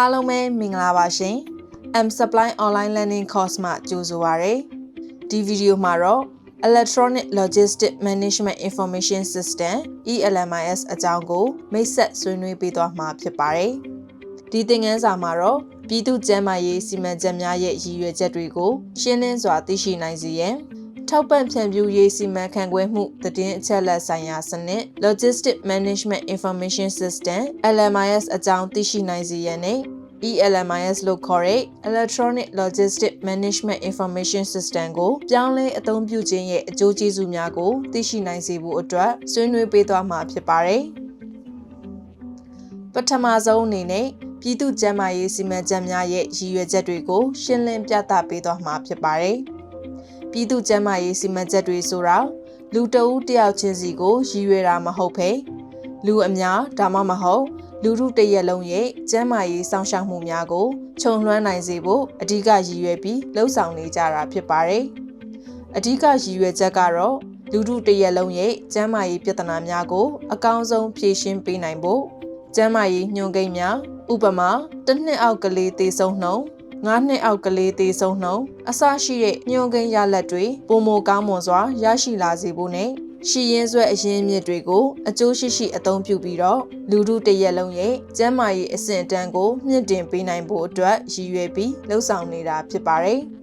အားလုံးပဲမင်္ဂလာပါရှင် M Supply Online Learning Course မှာကြိုဆိုပါရစေ။ဒီဗီဒီယိုမှာတော့ Electronic Logistic Management Information System ELMIS အကြောင်းကိုမိတ်ဆက်ဆွေးနွေးပေးသွားမှာဖြစ်ပါတယ်။ဒီသင်ခန်းစာမှာတော့ပြည်သူ့ကျန်းမာရေးစီမံချက်များရဲ့ရည်ရွယ်ချက်တွေကိုရှင်းလင်းစွာသိရှိနိုင်စေရန်ထောက်ပံ့ဖြန့်ဖြူးရေးစီမံခန့်ခွဲမှုသတင်းအချက်အလက်ဆိုင်ရာစနစ် Logistic Management Information System LMIS အကြောင်းသိရှိနိုင်စေရန်နဲ့ ELMIS လို့ခေါ်တဲ့ Electronic Logistic Management Information System ကိုပြောင်းလဲအသုံးပြုခြင်းရဲ့အကျိုးကျေးဇူးများကိုသိရှိနိုင်စေဖို့အတွက်ဆွေးနွေးပေးသွားမှာဖြစ်ပါတယ်။ပထမဆုံးအနေနဲ့ပြည်သူ့ကျန်းမာရေးစီမံချက်များရဲ့ရည်ရွယ်ချက်တွေကိုရှင်းလင်းပြသပေးသွားမှာဖြစ်ပါတယ်။ပြည်သူ့ကျန်းမာရေးစီမံချက်တွေဆိုတာလူတဦးတယောက်ချင်းစီကိုရည်ရွယ်တာမဟုတ်ဘဲလူအများဒါမှမဟုတ်လူထုတရက်လုံးရဲ့ကျန်းမာရေးစောင့်ရှောက်မှုများကိုခြုံလွှမ်းနိုင်စေဖို့အဓိကရည်ရွယ်ပြီးလှုံ့ဆော်နေကြတာဖြစ်ပါတယ်။အဓိကရည်ရွယ်ချက်ကတော့လူထုတရက်လုံးရဲ့ကျန်းမာရေးပြဿနာများကိုအကောင်းဆုံးဖြေရှင်းပေးနိုင်ဖို့ကျန်းမာရေးညွှန်ကိန်းများဥပမာတစ်နှစ်အောက်ကလေးသေဆုံးနှုန်း9နှစ်အောက်ကလေးသေဆုံးနှုန်းအစရှိတဲ့ညွှန်ကိန်းရလဒ်တွေပုံမကောင်းမွန်စွာရရှိလာစေဖို့နဲ့ရှိရင်းဆွဲအရင်းမြစ်တွေကိုအကျိုးရှိအသုံးပြုပြီးတော့လူထုတရက်လုံးရဲ့ကျန်းမာရေးအဆင့်အတန်းကိုမြင့်တင်ပေးနိုင်ဖို့အတွက်ရည်ရွယ်ပြီးလှုံ့ဆော်နေတာဖြစ်ပါတယ်။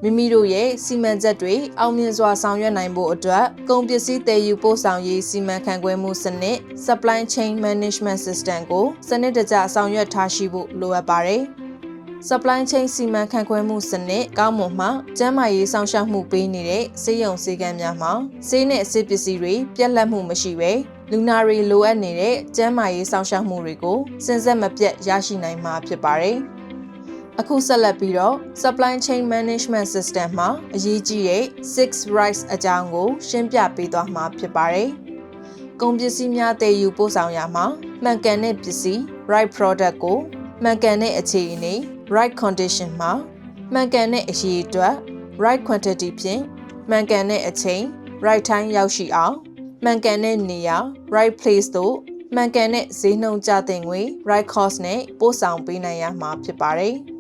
မိမိတို့ရဲ့စီမံချက်တွေအောင်မြင်စွာဆောင်ရွက်နိုင်ဖို့အတွက်ကုန်ပစ္စည်းတည်ယူပို့ဆောင်ရေးစီမံခန့်ခွဲမှုစနစ် Supply Chain Management System ကိုစနစ်တကျဆောင်ရွက်ထားရှိဖို့လိုအပ်ပါတယ်။ Supply Chain စီမံခန့်ခွဲမှုစနစ်ကောင်းမွန်မှကျန်းမာရေးဆောင်ရှောက်မှုပေးနေတဲ့ဆေးရုံဆေးခန်းများမှာဆေးနဲ့ဆေးပစ္စည်းတွေပြတ်လတ်မှုမရှိဘဲလူနာတွေလိုအပ်နေတဲ့ကျန်းမာရေးဆောင်ရှောက်မှုတွေကိုစဉ်ဆက်မပြတ်ရရှိနိုင်မှာဖြစ်ပါတယ်။အခုဆက်လက်ပြီးတော့ Supply Chain Management System မှာအရေးကြီးတဲ့ 6 rights အကြောင်းကိုရှင်းပြပေးသွားမှာဖြစ်ပါတယ်။ကုန်ပစ္စည်းများတည်ယူပို့ဆောင်ရာမှာမှန်ကန်တဲ့ပစ္စည်း right product ကိုမှန်ကန်တဲ့အခြေအနေ right condition မှာမှန်ကန်တဲ့အရေးအတွက် right quantity ဖြင့်မှန်ကန်တဲ့အချိန် right time ရောက်ရှိအောင်မှန်ကန်တဲ့နေရာ right place သို့မှန်ကန်တဲ့ဈေးနှုန်းကျသင့်ငွေ right cost နဲ့ပို့ဆောင်ပေးနိုင်ရမှာဖြစ်ပါတယ်။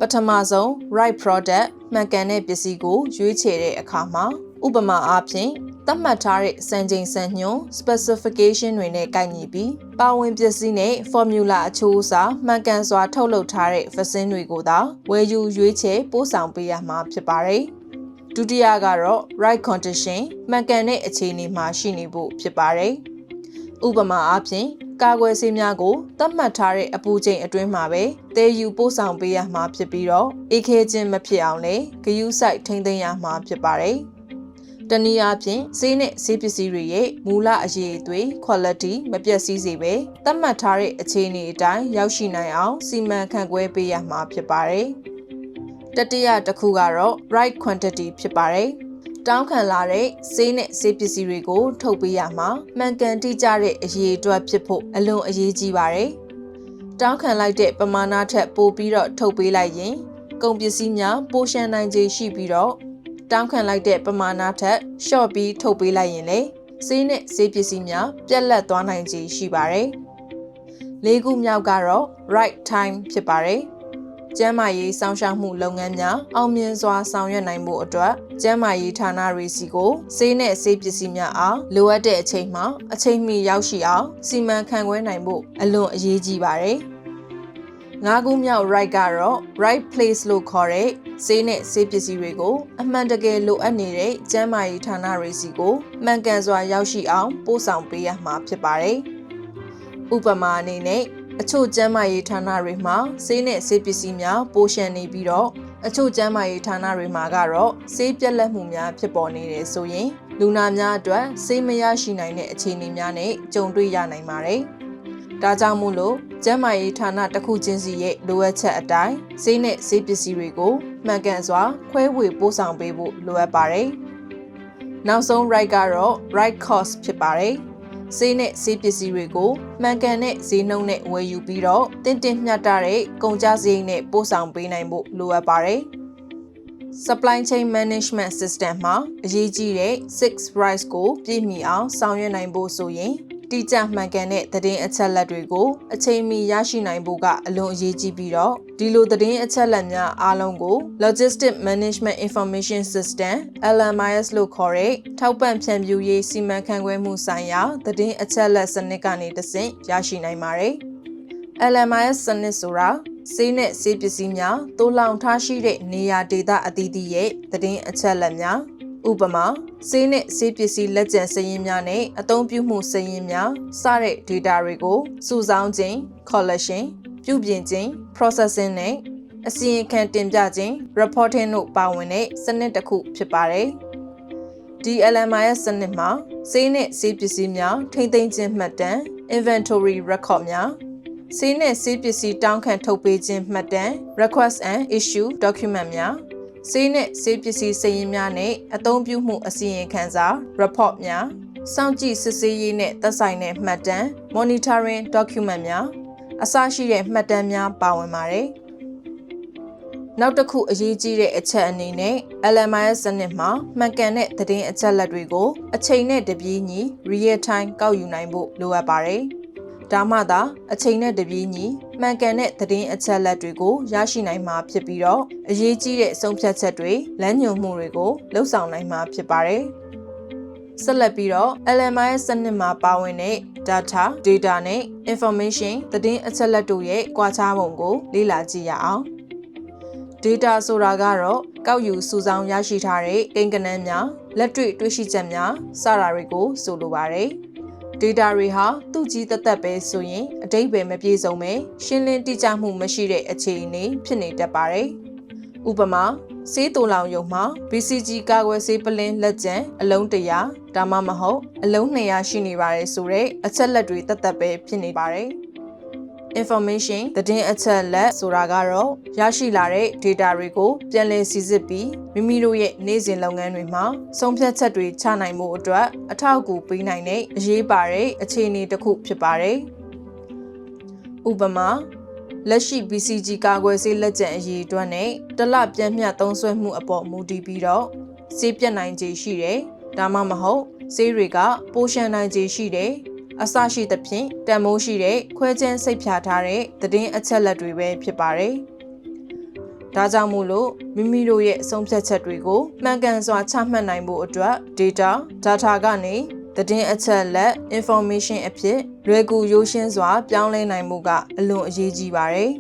ပထမဆုံး right product မှန်ကန်တဲ့ပစ္စည်းကိုရွေးချယ်တဲ့အခါမှာဥပမာအားဖြင့်သတ်မှတ်ထားတဲ့စံချိန်စံညွှန်း specification တွေနဲ့ကိုက်ညီပြီးပါဝင်ပစ္စည်းနဲ့ formula အချိုးအစားမှန်ကန်စွာထုတ်လုပ်ထားတဲ့ vaccine တွေကိုသာဝယ်ယူရွေးချယ်ပို့ဆောင်ပေးရမှာဖြစ်ပါတယ်။ဒုတိယကတော့ right condition မှန်ကန်တဲ့အခြေအနေမှာရှိနေဖို့ဖြစ်ပါတယ်။ဥပမာအားဖြင့်ကာကွယ်ဆေးများကိုသတ်မှတ်ထားတဲ့အပူချိန်အတွင်းမှာပဲတည်ယူပို့ဆောင်ပေးရမှာဖြစ်ပြီးတော့အေးခဲခြင်းမဖြစ်အောင်လည်းဂရုစိုက်ထိန်းသိမ်းရမှာဖြစ်ပါတယ်။တနည်းအားဖြင့်ဆေးနဲ့ဆေးပစ္စည်းတွေရဲ့မူလအရေးအသွေး quality မပျက်စီးစေပဲသတ်မှတ်ထားတဲ့အခြေအနေအတိုင်းရောက်ရှိနိုင်အောင်စီမံခန့်ခွဲပေးရမှာဖြစ်ပါတယ်။တတိယတစ်ခုကတော့ right quantity ဖြစ်ပါတယ်။တောင်းခံလာတဲ့ဆေးနဲ့ဆေးပစ္စည်းတွေကိုထုတ်ပေးရမှာမှန်ကန်တိကျတဲ့အရေးအတွက်ဖြစ်ဖို့အလွန်အရေးကြီးပါတယ်။တောင်းခံလိုက်တဲ့ပမာဏထက်ပိုပြီးတော့ထုတ်ပေးလိုက်ရင်ကုန်ပစ္စည်းများပိုရှမ်းနိုင်ခြေရှိပြီးတော့တောင်းခံလိုက်တဲ့ပမာဏထက်လျှော့ပြီးထုတ်ပေးလိုက်ရင်လေဆေးနဲ့ဆေးပစ္စည်းများပြတ်လတ်သွားနိုင်ခြေရှိပါတယ်။၄ခုမြောက်ကတော့ right time ဖြစ်ပါတယ်။ကျန်းမာရေးစောင့်ရှောက်မှုလုပ်ငန်းများအောင်မြင်စွာဆောင်ရွက်နိုင်ဖို့အတွက်ကျန်းမာရေးဌာနတွေစီကိုဆေးနဲ့ဆေးပစ္စည်းများအားလိုအပ်တဲ့အချိန်မှာအချိန်မီရောက်ရှိအောင်စီမံခန့်ခွဲနိုင်ဖို့အလွန်အရေးကြီးပါတယ်။၅ခုမြောက် right ကတော့ right place လို့ခေါ်တဲ့ဆေးနဲ့ဆေးပစ္စည်းတွေကိုအမှန်တကယ်လိုအပ်နေတဲ့ကျန်းမာရေးဌာနတွေစီကိုမှန်ကန်စွာရောက်ရှိအောင်ပို့ဆောင်ပေးရမှာဖြစ်ပါတယ်။ဥပမာအနေနဲ့အချို့ကျန်းမာရေးဌာနတွေမှာဆေးနဲ့ဆေးပစ္စည်းများပိုရှန်နေပြီးတော့အချို့ကျန်းမာရေးဌာနတွေမှာကတော့ဆေးပြတ်လတ်မှုများဖြစ်ပေါ်နေတယ်ဆိုရင်လူနာများအတွက်ဆေးမရရှိနိုင်တဲ့အခြေအနေများနဲ့ကြုံတွေ့ရနိုင်ပါတယ်။ဒါကြောင့်မို့လို့ကျန်းမာရေးဌာနတစ်ခုချင်းစီရဲ့လိုအပ်ချက်အတိုင်းဆေးနဲ့ဆေးပစ္စည်းတွေကိုမှန်ကန်စွာခွဲဝေပို့ဆောင်ပေးဖို့လိုအပ်ပါတယ်။နောက်ဆုံး right ကတော့ right cost ဖြစ်ပါတယ်။ဆေးနဲ့ဆေးပစ္စည်းတွေကိုမှန်ကန်တဲ့ဈေးနှုန်းနဲ့ဝယ်ယူပြီးတော့တင်မျှတတဲ့ကုန်ကျစရိတ်နဲ့ပို့ဆောင်ပေးနိုင်ဖို့လိုအပ်ပါတယ်။ Supply Chain Management System မှာအရေးကြီးတဲ့6 rights ကိုပြည့်မီအောင်ဆောင်ရွက်နိုင်ဖို့ဆိုရင် တိကျမှန်ကန်တဲ့သတင်းအချက်အလက်တွေကိုအချိန်မီရရှိနိုင်ဖို့ကအလွန်အရေးကြီးပြီးတော့ဒီလိုသတင်းအချက်အလက်များအားလုံးကို Logistic Management Information System LMIS လို့ခေါ်တဲ့ထောက်ပံ့ဖြန့်ဖြူးရေးစီမံခန့်ခွဲမှုဆိုင်ရာသတင်းအချက်အလက်စနစ်ကနေတဆင့်ရရှိနိုင်ပါတယ်။ LMIS စနစ်ဆိုတာဆေးနဲ့ဆေးပစ္စည်းများတိုးလောင်ထားရှိတဲ့နေရာဒေသအသီးသီးရဲ့သတင်းအချက်အလက်များဥပမာဆေးနဲ့ဆေးပစ္စည်းလက်ကျန်စာရင်းများနဲ့အသုံးပြုမှုစာရင်းများစတဲ့ data တွေကိုစုဆောင်းခြင်း collection ပြုပြင်ခြင်း processing နဲ့အစီရင်ခံတင်ပြခြင်း reporting တို့ပါဝင်တဲ့စနစ်တစ်ခုဖြစ်ပါတယ်။ဒီ LMIS စနစ်မှာဆေးနဲ့ဆေးပစ္စည်းများထိန်းသိမ်းခြင်းမှတ်တမ်း inventory record များဆေးနဲ့ဆေးပစ္စည်းတောင်းခံထုတ်ပေးခြင်းမှတ်တမ်း request and issue document များဆေးနဲ့ဆေးပစ္စည်းစာရင်းများနဲ့အသုံးပြုမှုအစီရင်ခံစာ report များစောင့်ကြည့်စစ်ဆေးရေးနဲ့သက်ဆိုင်တဲ့မှတ်တမ်း monitoring document များအစရှိတဲ့မှတ်တမ်းများပါဝင်ပါတယ်။နောက်တစ်ခုအရေးကြီးတဲ့အချက်အနေနဲ့ LMIS စနစ်မှာမှန်ကန်တဲ့သတင်းအချက်အလက်တွေကိုအချိန်နဲ့တပြေးညီ real time ကောက်ယူနိုင်ဖို့လိုအပ်ပါတယ်။ဒါမှသာအချိန်နဲ့တပြေးညီမှန်ကန်တဲ့သတင်းအချက်အလက်တွေကိုရရှိနိုင်မှာဖြစ်ပြီးတော့အရေးကြီးတဲ့ဆုံးဖြတ်ချက်တွေလမ်းညွှန်မှုတွေကိုလှုပ်ဆောင်နိုင်မှာဖြစ်ပါတယ်။ဆက်လက်ပြီးတော့ LMIS စနစ်မှာပါဝင်တဲ့ data နဲ့ information သတင်းအချက်အလက်တို့ရဲ့ကွာခြားပုံကိုလေ့လာကြည့်ရအောင်။ data ဆိုတာကတော့ကောက်ယူစုဆောင်းရရှိထားတဲ့ကိန်းဂဏန်းများလက်တွေ့တွေ့ရှိချက်များစတာတွေကိုဆိုလိုပါတယ်။ data တွေဟာသူ့ကြီးသက်သက်ပဲဆိုရင်အဓိပ္ပာယ်မပြည့်စုံပဲရှင်းလင်းတိကျမှုမရှိတဲ့အခြေအနေဖြစ်နေတတ်ပါတယ်။ဥပမာဆေးတူလောင်ရုံမှာ BCG ကာကွယ်ဆေးပလင်းလက်ကျန်အလုံး100ဒါမှမဟုတ်အလုံး200ရှိနေပါတယ်ဆိုတဲ့အချက်လက်တွေသက်သက်ပဲဖြစ်နေပါတယ်။ information သတင်းအချက်အလက်ဆိုတာကတော့ရရှိလာတဲ့ data တွေကိုပြန်လည်စိစစ်ပြီးမိမိတို့ရဲ့နေ့စဉ်လုပ်ငန်းတွေမှာဆုံးဖြတ်ချက်တွေချနိုင်မှုအတွက်အထောက်အကူပေးနိုင်တဲ့အရေးပါတဲ့အခြေအနေတစ်ခုဖြစ်ပါတယ်။ဥပမာလက်ရှိ BCG ကာကွယ်ဆေးလက်ကျန်အရေးအတွက်နဲ့တစ်လပြန်မျှသုံးစွဲမှုအပေါ်မူတည်ပြီးတော့ဆေးပြတ်နိုင်ခြေရှိတယ်။ဒါမှမဟုတ်ဆေးတွေကပိုရှန်နိုင်ခြေရှိတယ်။အစရှိသဖြင့်တန်မိုးရှိတဲ့ခွဲခြမ်းစိတ်ဖြာထားတဲ့သတင်းအချက်အလက်တွေပဲဖြစ်ပါတယ်။ဒါကြောင့်မို့လို့မိမိတို့ရဲ့ဆုံးဖြတ်ချက်တွေကိုမှန်ကန်စွာချမှတ်နိုင်ဖို့အတွက် data ကနေသတင်းအချက်အလက် information အဖြစ်လွယ်ကူရိုးရှင်းစွာပြောင်းလဲနိုင်မှုကအလွန်အရေးကြီးပါတယ်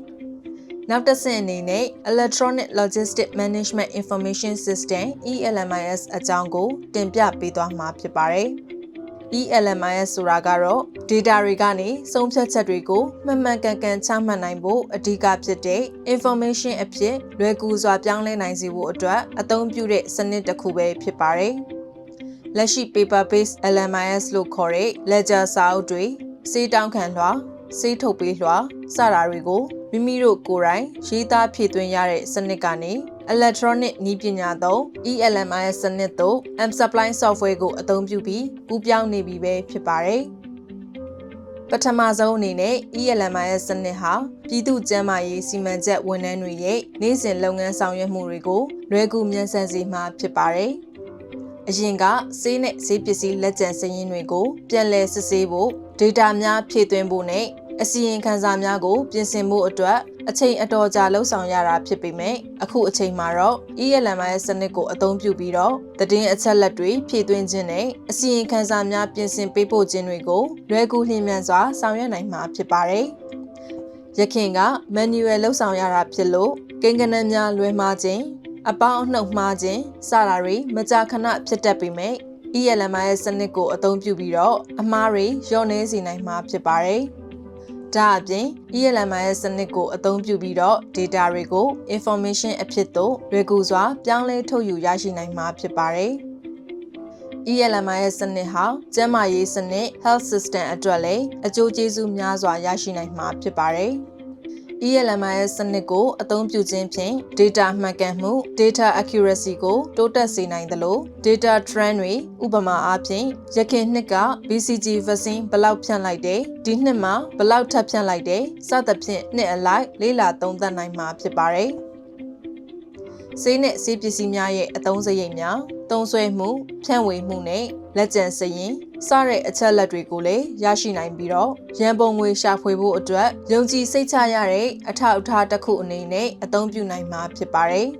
။နောက်တစ်ဆင့်အနေနဲ့ Electronic Logistic Management Information System ELMIS အကြောင်းကိုတင်ပြပေးသွားမှာဖြစ်ပါတယ်။ ELMIS ဆိုတာကတော့ data တွေကနေဆုံးဖြတ်ချက်တွေကိုမှန်မှန်ကန်ကန်ချမှတ်နိုင်ဖို့အဓိကဖြစ်တဲ့ information အဖြစ်လွယ်ကူစွာပြောင်းလဲနိုင်စေဖို့အတွက်အသုံးပြုတဲ့စနစ်တစ်ခုပဲဖြစ်ပါတယ်။လက်ရှိ paper based LMIS လို့ခေါ်တဲ့ ledger စာအုပ်တွေစေးတောင်းခံလွှာစေးထုတ်ပေးလွှာစတာတွေကိုမိမိတို့ကိုယ်တိုင်ရေးသားဖြည့်သွင်းရတဲ့စနစ်ကနေ electronic နည်းပညာသုံး ELMIS စနစ်သို့ M-Supply software ကိုအသုံးပြုပြီးကူးပြောင်းနေပြီပဲဖြစ်ပါတယ်။ပထမဆုံးအနေနဲ့ ELMIS စနစ်ဟာပြည်သူ့ကျန်းမာရေးစီမံချက်ဝန်ထမ်းတွေရဲ့နေ့စဉ်လုပ်ငန်းဆောင်ရွက်မှုတွေကိုလွယ်ကူမြန်ဆန်စေမှာဖြစ်ပါတယ်။အရင်ကဆေးနဲ့ဆေးပစ္စည်းလက်ကျန်စာရင်းတွေကိုပြန်လည်စစ်ဆေးဖို့ data များဖြည့်သွင်းဖို့နဲ့အစီရင်ခံစာများကိုပြင်ဆင်ဖို့အတွက်အချိန်အတော်ကြာလှုပ်ဆောင်ရတာဖြစ်ပေမဲ့အခုအချိန်မှာတော့ ELMIS စနစ်ကိုအသုံးပြုပြီးတော့သတင်းအချက်အလက်တွေဖြည့်သွင်းခြင်းနဲ့အစီရင်ခံစာများပြင်ဆင်ပေးပို့ခြင်းတွေကိုလွယ်ကူလျင်မြန်စွာဆောင်ရွက်နိုင်မှာဖြစ်ပါတယ်။ယခင်က manual လှုပ်ဆောင်ရတာဖြစ်လို့ကိန်းဂဏန်းများလွဲမှားခြင်းအပေါင်းအနှုတ်မှားခြင်းစတာတွေမကြာခဏဖြစ်တတ်ပေမဲ့ ELMIS စနစ်ကိုအသုံးပြုပြီးတော့အမှားတွေလျော့နည်းစေနိုင်မှာဖြစ်ပါတယ်။ဒါအပြင် ELMIS စနစ်ကိုအသုံးပြုပြီးတော့ data တွေကို information အဖြစ်သို့လွယ်ကူစွာပြောင်းလဲထုတ်ယူရရှိနိုင်မှာဖြစ်ပါတယ်။ ELMIS စနစ်ဟာကျန်းမာရေးစနစ် health system အတွက်လည်းအကျိုးကျေးဇူးများစွာရရှိနိုင်မှာဖြစ်ပါတယ်။ ELMIS စနစ်ကိုအသုံးပြုခြင်းဖြင့် data မှန်ကန်မှု data accuracy ကိုတိုးတက်စေနိုင်သလို data trend တွေဥပမာအားဖြင့်ယခင်နှစ်က BCG vaccine ဘယ်လောက်ဖြန့်လိုက်တယ်ဒီနှစ်မှာဘယ်လောက်ထပ်ဖြန့်လိုက်တယ်စသဖြင့်နှစ်အလိုက်လေ့လာသုံးသပ်နိုင်မှာဖြစ်ပါတယ်ဆေးနဲ့ဆေးပစ္စည်းများရဲ့အသုံးစရိတ်များသုံးစွဲမှုဖြန့်ဝေမှုနဲ့ လက်ကျန်စရင်စတဲ့အချက်လက်တွေကိုလည်းရရှိနိုင်ပြီးတော့ရန်ပုံငွေရှာဖွေဖို့အတွက်ယုံကြည်စိတ်ချရတဲ့အထောက်အထားတစ်ခုအနေနဲ့အသုံးပြုနိုင်မှာဖြစ်ပါတယ်။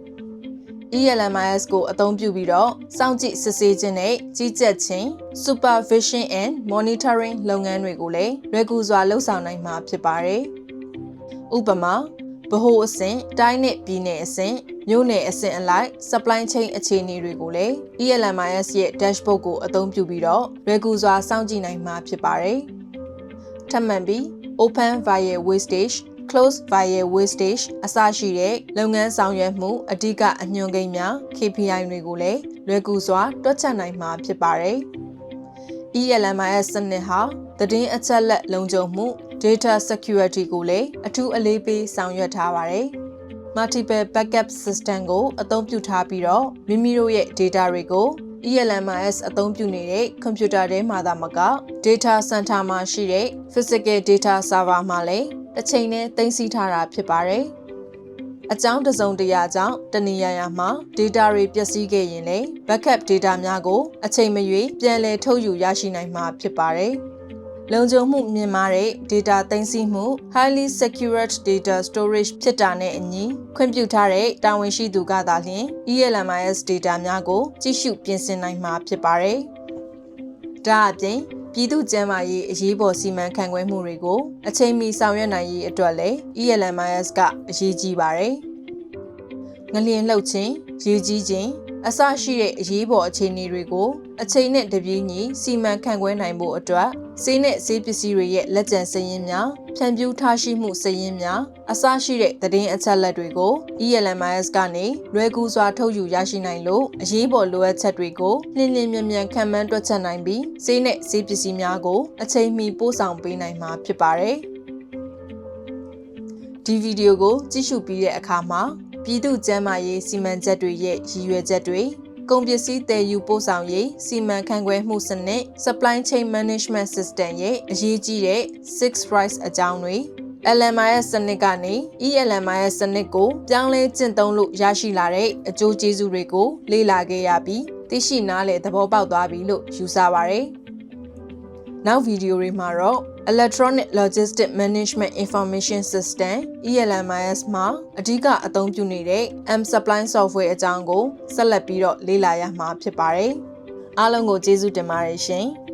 ELMIS ကိုအသုံးပြုပြီးတော့စောင့်ကြည့်စစ်ဆေးခြင်းနဲ့ကြီးကြပ်ခြင်း supervision and monitoring လုပ်ငန်းတွေကိုလည်းလွယ်ကူစွာလုပ်ဆောင်နိုင်မှာဖြစ်ပါတယ်။ဥပမာဗဟိုအဆင့်တိုင်းနဲ့ပြည်နယ်အဆင့်မြို့နယ်အဆင့်အလိုက် supply chain အခြေအနေတွေကိုလည်း ELMIS ရဲ့ dashboard ကိုအသုံးပြုပြီးတော့လွယ်ကူစွာစောင့်ကြည့်နိုင်မှာဖြစ်ပါတယ်။ထပ်မံပြီး open via wastage close via wastage အစရှိတဲ့လုပ်ငန်းဆောင်ရွက်မှုအဓိကအညွှန်းကိန်းများ KPI တွေကိုလည်းလွယ်ကူစွာတွက်ချက်နိုင်မှာဖြစ်ပါတယ်။ ELMIS စနစ်ဟာသတင်းအချက်လက်လုံခြုံမှု data security ကိုလည်းအထူးအလေးပေးဆောင်ရွက်ထားပါတယ်။ multiple backup system ကိုအသုံးပြုထားပြီးတော့မိမိတို့ရဲ့ data တွေကို ELMIS အသုံးပြုနေတဲ့ computer ထဲမှာသာမက data center မှာရှိတဲ့ physical data server မှာလည်းတစ်ချိန်နဲ့သိမ်းဆည်းထားတာဖြစ်ပါတယ်။အကြောင်းတစ်စုံတစ်ရာကြောင့်တနေရာရာမှာ data တွေပျက်စီးခဲ့ရင်လည်း backup data များကိုအချိန်မရွေးပြန်လည်ထုတ်ယူရရှိနိုင်မှာဖြစ်ပါတယ်။လုံခြုံမှုမြင့်မားတဲ့ data သိမ်းဆည်းမှု highly secured data storage ဖြစ်တာနဲ့အညီခွင့်ပြုထားတဲ့တာဝန်ရှိသူကသာလျှင် ELMIS data များကိုကြည့်ရှုပြင်ဆင်နိုင်မှာဖြစ်ပါတယ်။ဒါအပြင်ပြည်သူ့ကျန်းမာရေးအရေးပေါ်စီမံခန့်ခွဲမှုတွေကိုအချိန်မီဆောင်ရွက်နိုင်ရေးအတွက်လည်း ELMIS ကအရေးကြီးပါတယ်။ငလျင်လှုပ်ခြင်း၊ရေကြီးခြင်းအစရှိတဲ့အရေးပေါ်အခြေအနေတွေကိုအချိန်နဲ့တပြေးညီစီမံခန့်ခွဲနိုင်ဖို့အတွက်ဆေးနဲ့ဆေးပစ္စည်းတွေရဲ့လက်ကျန်စာရင်းများဖြန့်ဖြူးထားရှိမှုစာရင်းများအစရှိတဲ့သတင်းအချက်အလက်တွေကို ELMIS ကနေလွယ်ကူစွာထုတ်ယူရရှိနိုင်လို့အရေးပေါ်လိုအပ်ချက်တွေကိုလျင်လျင်မြန်မြန်ခံမှန်းတွက်ချက်နိုင်ပြီးဆေးနဲ့ဆေးပစ္စည်းများကိုအချိန်မီပို့ဆောင်ပေးနိုင်မှာဖြစ်ပါတယ်။ဒီဗီဒီယိုကိုကြည့်ရှုပြီးတဲ့အခါမှာပြည်သူ့ကျန်းမာရေးစီမံချက်တွေရဲ့ရည်ရွယ်ချက်တွေကုန်ပစ္စည်းတည်ယူပို့ဆောင်ရေးစီမံခန့်ခွဲမှုစနစ် supply chain management system ရဲ့အရေးကြီးတဲ့ six rights အကြောင်းတွေ LMIS စနစ်ကနေ ELMIS စနစ်ကိုပြောင်းလဲကျင့်သုံးလို့ရရှိလာတဲ့အကျိုးကျေးဇူးတွေကိုလေ့လာခဲ့ရပြီးသိရှိနားလည်သဘောပေါက်သွားပြီလို့ယူဆပါတယ်။နောက်ဗီဒီယိုတွေမှာတော့ Electronic Logistic Management Information System ELMIS မှာအဓိကအသုံးပြုနေတဲ့ M-Supply Software အကြောင်းကိုဆက်လက်ပြီးတော့လေ့လာရမှာဖြစ်ပါတယ်။အားလုံးကိုကျေးဇူးတင်ပါတယ်ရှင်။